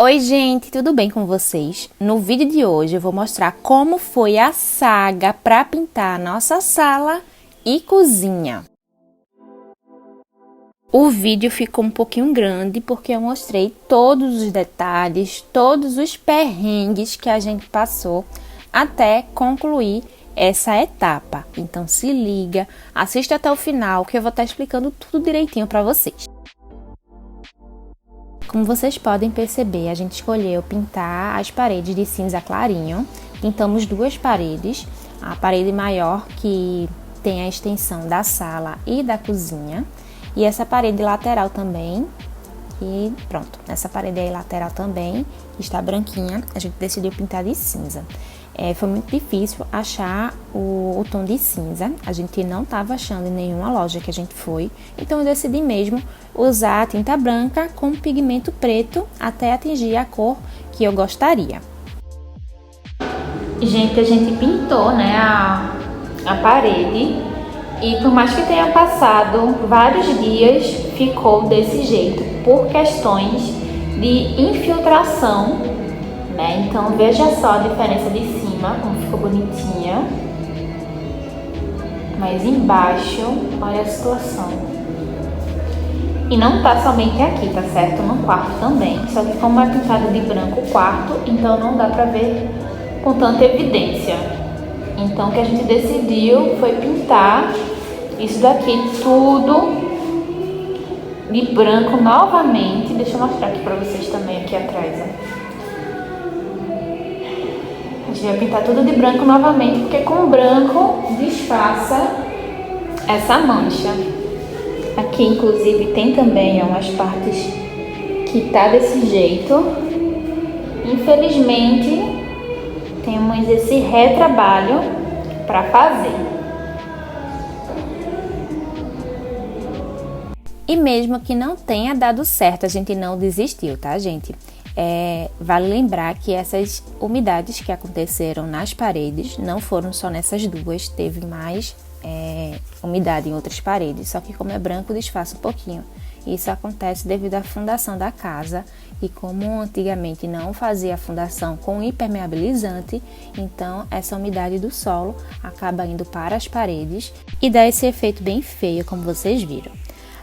Oi gente, tudo bem com vocês? No vídeo de hoje eu vou mostrar como foi a saga para pintar a nossa sala e cozinha. O vídeo ficou um pouquinho grande porque eu mostrei todos os detalhes, todos os perrengues que a gente passou até concluir essa etapa. Então se liga, assista até o final que eu vou estar explicando tudo direitinho para vocês. Como vocês podem perceber, a gente escolheu pintar as paredes de cinza clarinho. Pintamos duas paredes, a parede maior que tem a extensão da sala e da cozinha, e essa parede lateral também. E pronto, essa parede aí lateral também está branquinha, a gente decidiu pintar de cinza. Foi muito difícil achar o tom de cinza, a gente não estava achando em nenhuma loja que a gente foi, então eu decidi mesmo usar a tinta branca com pigmento preto até atingir a cor que eu gostaria. Gente, a gente pintou, né, a parede e por mais que tenha passado vários dias, ficou desse jeito, por questões de infiltração, né? Então veja só a diferença de cima, como ficou bonitinha, mas embaixo, olha a situação. E não tá somente aqui, tá certo? No quarto também, só que como é pintado de branco o quarto, então não dá pra ver com tanta evidência. Então o que a gente decidiu foi pintar isso daqui tudo de branco novamente. Deixa eu mostrar aqui pra vocês também aqui atrás, ó. A gente vai pintar tudo de branco novamente, porque com o branco disfarça essa mancha. Aqui, inclusive, tem também umas partes que tá desse jeito. Infelizmente, temos esse retrabalho para fazer. E mesmo que não tenha dado certo, a gente não desistiu, tá, gente? Vale lembrar que essas umidades que aconteceram nas paredes não foram só nessas duas, teve mais umidade em outras paredes, só que como é branco disfarça um pouquinho. Isso acontece devido à fundação da casa e como antigamente não fazia a fundação com impermeabilizante, então essa umidade do solo acaba indo para as paredes e dá esse efeito bem feio, como vocês viram.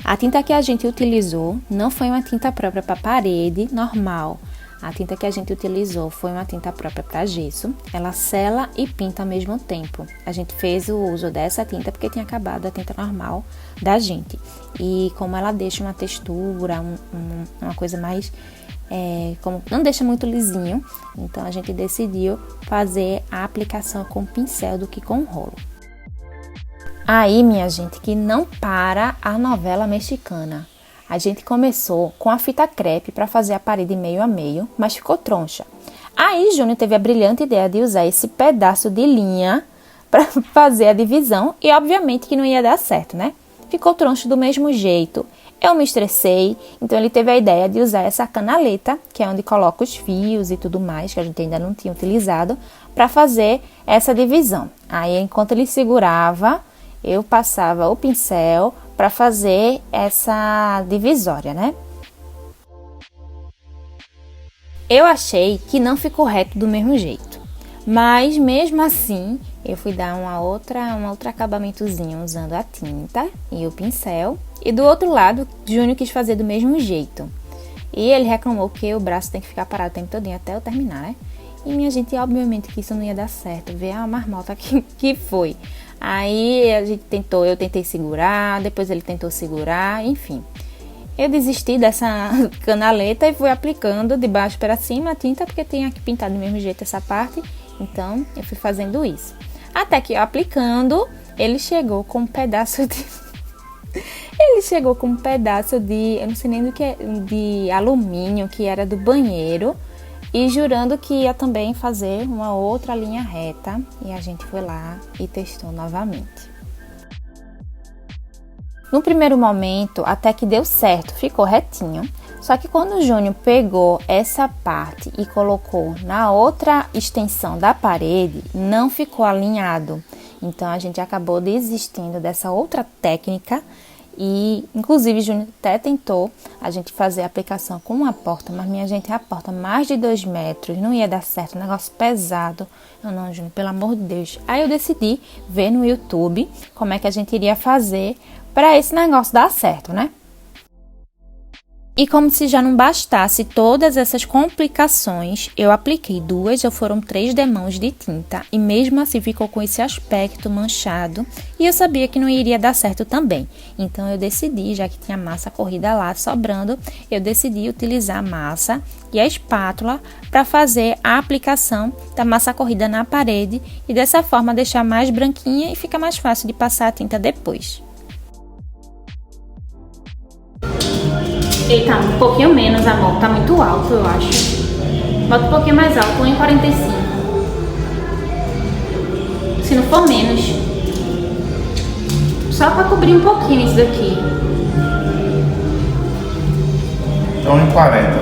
A tinta que a gente utilizou não foi uma tinta própria para parede normal. A tinta que a gente utilizou foi uma tinta própria para gesso. Ela sela e pinta ao mesmo tempo. A gente fez o uso dessa tinta porque tinha acabado a tinta normal da gente. E como ela deixa uma textura, uma coisa mais... como não deixa muito lisinho, então a gente decidiu fazer a aplicação com pincel do que com rolo. Aí, minha gente, que não para a novela mexicana. A gente começou com a fita crepe para fazer a parede meio a meio, mas ficou troncha. Aí, Júnior teve a brilhante ideia de usar esse pedaço de linha para fazer a divisão e, obviamente, que não ia dar certo, né? Ficou troncho do mesmo jeito. Eu me estressei, então ele teve a ideia de usar essa canaleta, que é onde coloca os fios e tudo mais, que a gente ainda não tinha utilizado, para fazer essa divisão. Aí, enquanto ele segurava, eu passava o pincel para fazer essa divisória, né? Eu achei que não ficou reto do mesmo jeito, mas mesmo assim eu fui dar um outro acabamentozinho usando a tinta e o pincel, e do outro lado Júnior quis fazer do mesmo jeito e ele reclamou que o braço tem que ficar parado o tempo todo até eu terminar, né? E minha gente, obviamente que isso não ia dar certo, ver a marmota que foi. Aí eu tentei segurar, depois ele tentou segurar, enfim. Eu desisti dessa canaleta e fui aplicando de baixo para cima a tinta, porque tinha que pintar do mesmo jeito essa parte, então eu fui fazendo isso. Até que eu aplicando, ele chegou com um pedaço de... eu não sei nem do que é, de alumínio, que era do banheiro, e jurando que ia também fazer uma outra linha reta, e a gente foi lá e testou novamente. No primeiro momento, até que deu certo, ficou retinho, só que quando o Júnior pegou essa parte e colocou na outra extensão da parede, não ficou alinhado. Então a gente acabou desistindo dessa outra técnica E, inclusive, Júnior até tentou a gente fazer a aplicação com uma porta, mas minha gente, a porta mais de 2 metros, não ia dar certo, um negócio pesado. Eu não, Júnior, pelo amor de Deus. Aí eu decidi ver no YouTube como é que a gente iria fazer para esse negócio dar certo, né? E como se já não bastasse todas essas complicações, eu apliquei 2 ou foram 3 demãos de tinta e mesmo assim ficou com esse aspecto manchado e eu sabia que não iria dar certo também. Então eu decidi, já que tinha massa corrida lá sobrando, eu decidi utilizar a massa e a espátula para fazer a aplicação da massa corrida na parede e dessa forma deixar mais branquinha e fica mais fácil de passar a tinta depois. Eita, um pouquinho menos, amor. Tá muito alto, eu acho. Bota um pouquinho mais alto, 1,45. Se não for menos. Só pra cobrir um pouquinho isso daqui. Então 1,40.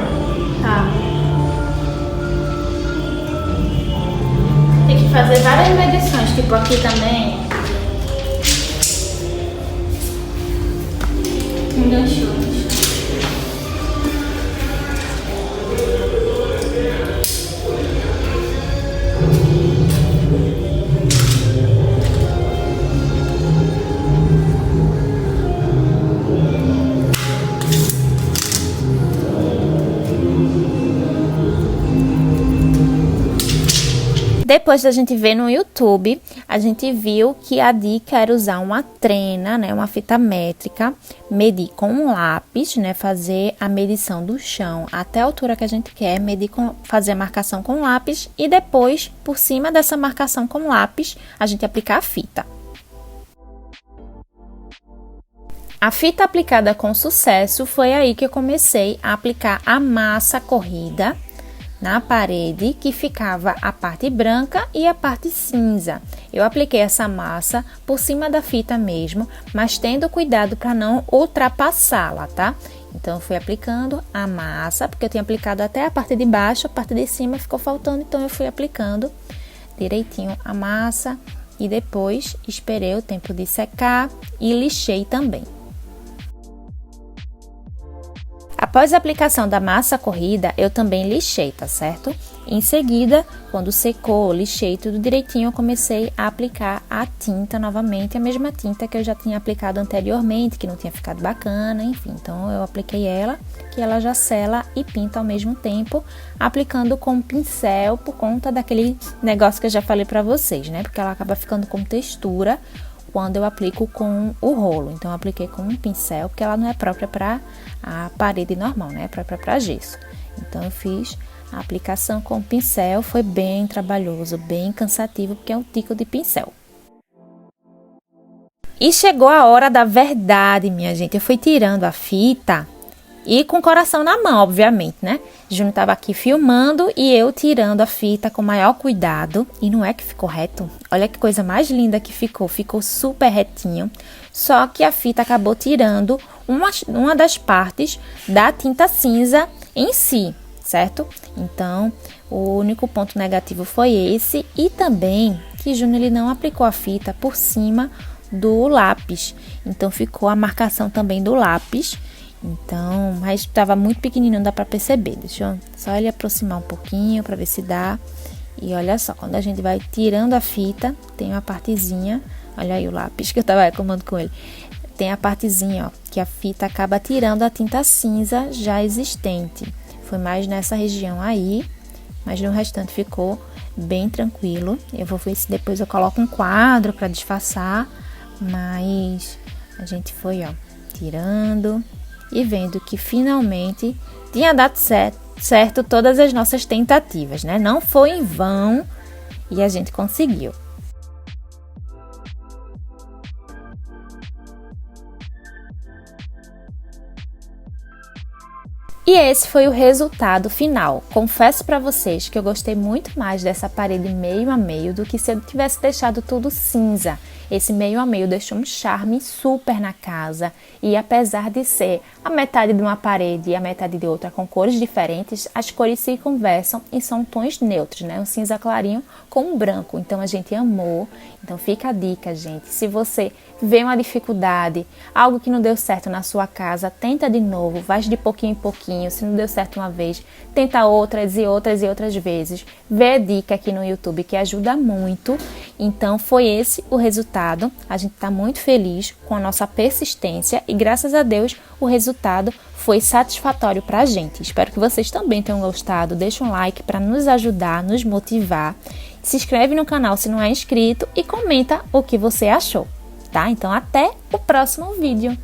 Tá. Tem que fazer várias medições, tipo aqui também. Enganchou. Depois da gente ver no YouTube, a gente viu que a dica era usar uma trena, né, uma fita métrica, medir com um lápis, né, fazer a medição do chão até a altura que a gente quer, fazer a marcação com lápis e depois, por cima dessa marcação com lápis, a gente aplicar a fita. A fita aplicada com sucesso, foi aí que eu comecei a aplicar a massa corrida na parede, que ficava a parte branca e a parte cinza. Eu apliquei essa massa por cima da fita mesmo, mas tendo cuidado para não ultrapassá-la, tá? Então, eu fui aplicando a massa, porque eu tinha aplicado até a parte de baixo, a parte de cima ficou faltando, então eu fui aplicando direitinho a massa e depois esperei o tempo de secar e lixei também. Após a aplicação da massa corrida, eu também lixei, tá certo? Em seguida, quando secou, lixei tudo direitinho, eu comecei a aplicar a tinta novamente, a mesma tinta que eu já tinha aplicado anteriormente, que não tinha ficado bacana, enfim. Então, eu apliquei ela, que ela já sela e pinta ao mesmo tempo, aplicando com pincel, por conta daquele negócio que eu já falei pra vocês, né? Porque ela acaba ficando com textura quando eu aplico com o rolo. Então, eu apliquei com um pincel, porque ela não é própria para a parede normal, né? É própria para gesso. Então, eu fiz a aplicação com o pincel, foi bem trabalhoso, bem cansativo, porque é um tico de pincel. E chegou a hora da verdade, minha gente. Eu fui tirando a fita e com o coração na mão, obviamente, né? Júnior estava aqui filmando e eu tirando a fita com o maior cuidado. E não é que ficou reto? Olha que coisa mais linda que ficou. Ficou super retinho. Só que a fita acabou tirando uma das partes da tinta cinza em si, certo? Então, o único ponto negativo foi esse. E também que Júnior ele não aplicou a fita por cima do lápis. Então, ficou a marcação também do lápis. Então, mas estava muito pequenininho, não dá para perceber. Deixa eu só ele aproximar um pouquinho para ver se dá. E olha só, quando a gente vai tirando a fita, tem uma partezinha. Olha aí o lápis que eu tava reclamando com ele. Tem a partezinha, ó, que a fita acaba tirando a tinta cinza já existente. Foi mais nessa região aí, mas no restante ficou bem tranquilo. Eu vou ver se depois eu coloco um quadro para disfarçar, mas a gente foi, ó, tirando e vendo que finalmente tinha dado certo todas as nossas tentativas, né? Não foi em vão e a gente conseguiu. E esse foi o resultado final. Confesso para vocês que eu gostei muito mais dessa parede meio a meio do que se eu tivesse deixado tudo cinza. Esse meio a meio deixou um charme super na casa e apesar de ser a metade de uma parede e a metade de outra com cores diferentes, as cores se conversam e são tons neutros, né? Um cinza clarinho com um branco. Então a gente amou. Então fica a dica, gente. Se você vê uma dificuldade, algo que não deu certo na sua casa, tenta de novo, vai de pouquinho em pouquinho. Se não deu certo uma vez, tenta outras e outras e outras vezes. Vê a dica aqui no YouTube que ajuda muito. Então foi esse o resultado. A gente está muito feliz com a nossa persistência e graças a Deus o resultado foi satisfatório para a gente. Espero que vocês também tenham gostado. Deixa um like para nos ajudar, nos motivar. Se inscreve no canal se não é inscrito e comenta o que você achou, tá? Então até o próximo vídeo.